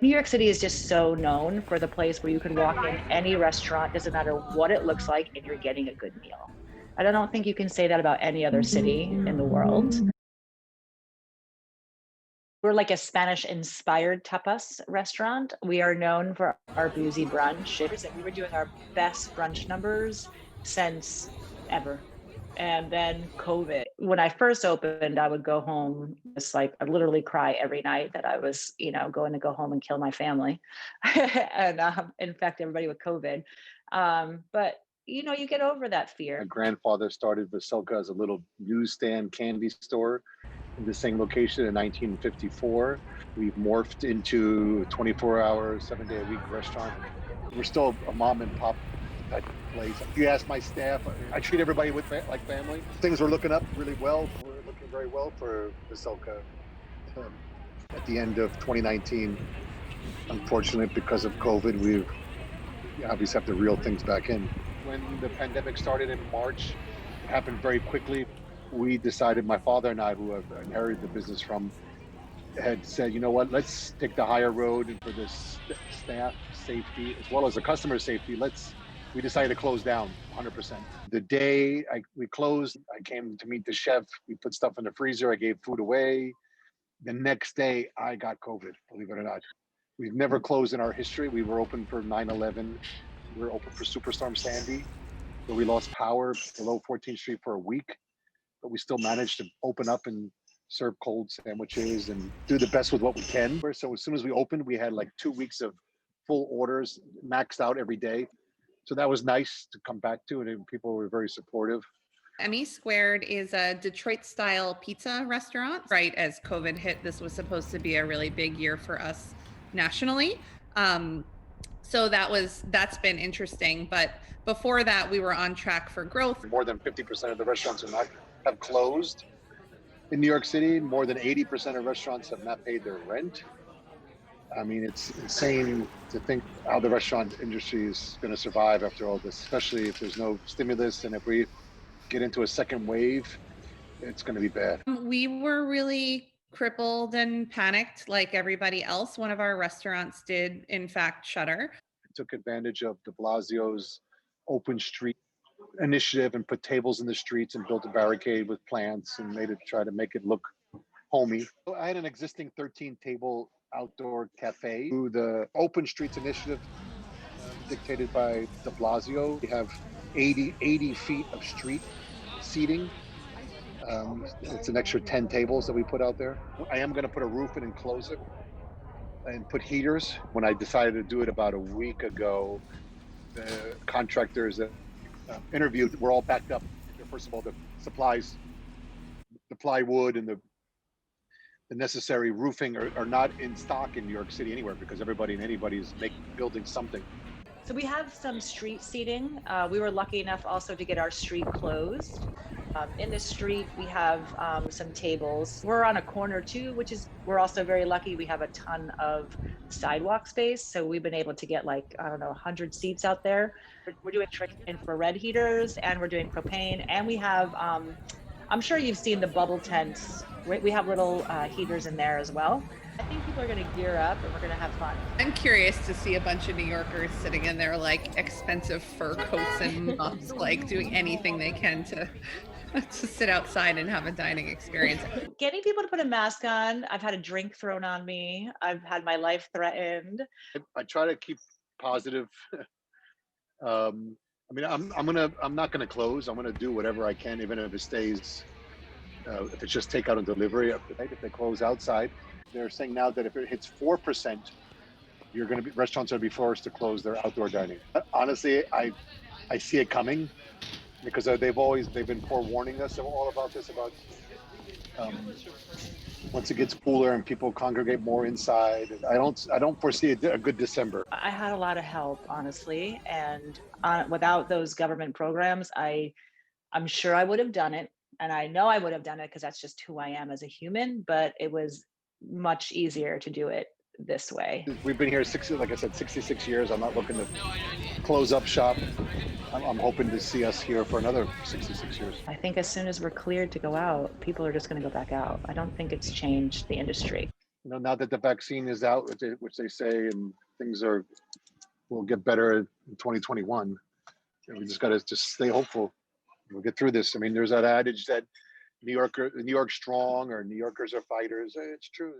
New York City is just so known for the place where you could walk in any restaurant, doesn't matter what it looks like, and you're getting a good meal. And I don't think you can say that about any other city in the world. We're like a Spanish inspired tapas restaurant. We are known for our boozy brunch. We were doing our best brunch numbers since ever. And then COVID. When I first opened, I would go home, just like I literally cry every night that I was, going to go home and kill my family and infect everybody with COVID. But you get over that My fear. grandfather started Vasilka as a little newsstand candy store in the same location in 1954. We've morphed into a 24-hour, 7-day a week restaurant. We're still a mom and pop type place. If you ask my staff, I treat everybody with like family. Things are looking up really well. We're looking very well for Vasilka at the end of 2019. Unfortunately, because of COVID, we've obviously have to reel things back in. When the pandemic started in March, it happened very quickly. We decided, my father and I, who have inherited the business from, had said, you know what, let's take the higher road, and for the staff safety as well as the customer safety, we decided to close down 100%. The day we closed, I came to meet the chef. We put stuff in the freezer. I gave food away. The next day, I got COVID, believe it or not. We've never closed in our history. We were open for 9/11. We were open for Superstorm Sandy, where we lost power below 14th Street for a week, but we still managed to open up and serve cold sandwiches and do the best with what we can. So as soon as we opened, we had like 2 weeks of full orders, maxed out every day. So that was nice to come back to, and people were very supportive. ME Squared is a Detroit style pizza restaurant. Right as COVID hit, this was supposed to be a really big year for us nationally. So that's been interesting. But before that, we were on track for growth. More than 50% of the restaurants have closed in New York City. More than 80% of restaurants have not paid their rent. I mean, it's insane to think how the restaurant industry is going to survive after all this, especially if there's no stimulus, and if we get into a second wave, it's going to be bad. We were really crippled and panicked like everybody else. One of our restaurants did, in fact, shutter. Took advantage of de Blasio's open street initiative and put tables in the streets and built a barricade with plants and try to make it look homey. I had an existing 13 table outdoor cafe through the Open Streets Initiative, dictated by de Blasio. We have 80 feet of street seating. It's an extra 10 tables that we put out there. I am going to put a roof in and close it and put heaters. When I decided to do it about a week ago, the contractors that interviewed were all backed up. First of all, the supplies, the plywood and the necessary roofing are not in stock in New York City anywhere, because everybody and anybody is building something. So we have some street seating. We were lucky enough also to get our street closed. In the street, we have some tables. We're on a corner too, we're also very lucky. We have a ton of sidewalk space. So we've been able to get 100 seats out there. We're doing infrared heaters, and we're doing propane. And we have, I'm sure you've seen the bubble tents. We have little heaters in there as well. I think people are going to gear up, and we're going to have fun. I'm curious to see a bunch of New Yorkers sitting in their expensive fur coats and muffs, doing anything they can to sit outside and have a dining experience. Getting people to put a mask on. I've had a drink thrown on me. I've had my life threatened. I try to keep positive. I'm not gonna close. I'm gonna do whatever I can, even if it stays. If it's just takeout and delivery. If they close outside, they're saying now that if it hits 4%, restaurants are gonna be forced to close their outdoor dining. Honestly, I see it coming, because they've been forewarning us all about this. Once it gets cooler and people congregate more inside, I don't foresee a good December. I had a lot of help, honestly, and without those government programs, I'm sure I would have done it, and I know I would have done it because that's just who I am as a human. But it was much easier to do it this way. We've been here 66 years. I'm not looking to close up shop. I'm hoping to see us here for another 66 years. I think as soon as we're cleared to go out, people are just going to go back out. I don't think it's changed the industry. now that the vaccine is out, which they say, and things will get better in 2021. And we just got to just stay hopeful. We'll get through this. I mean, there's that adage that New York strong, or New Yorkers are fighters. It's true.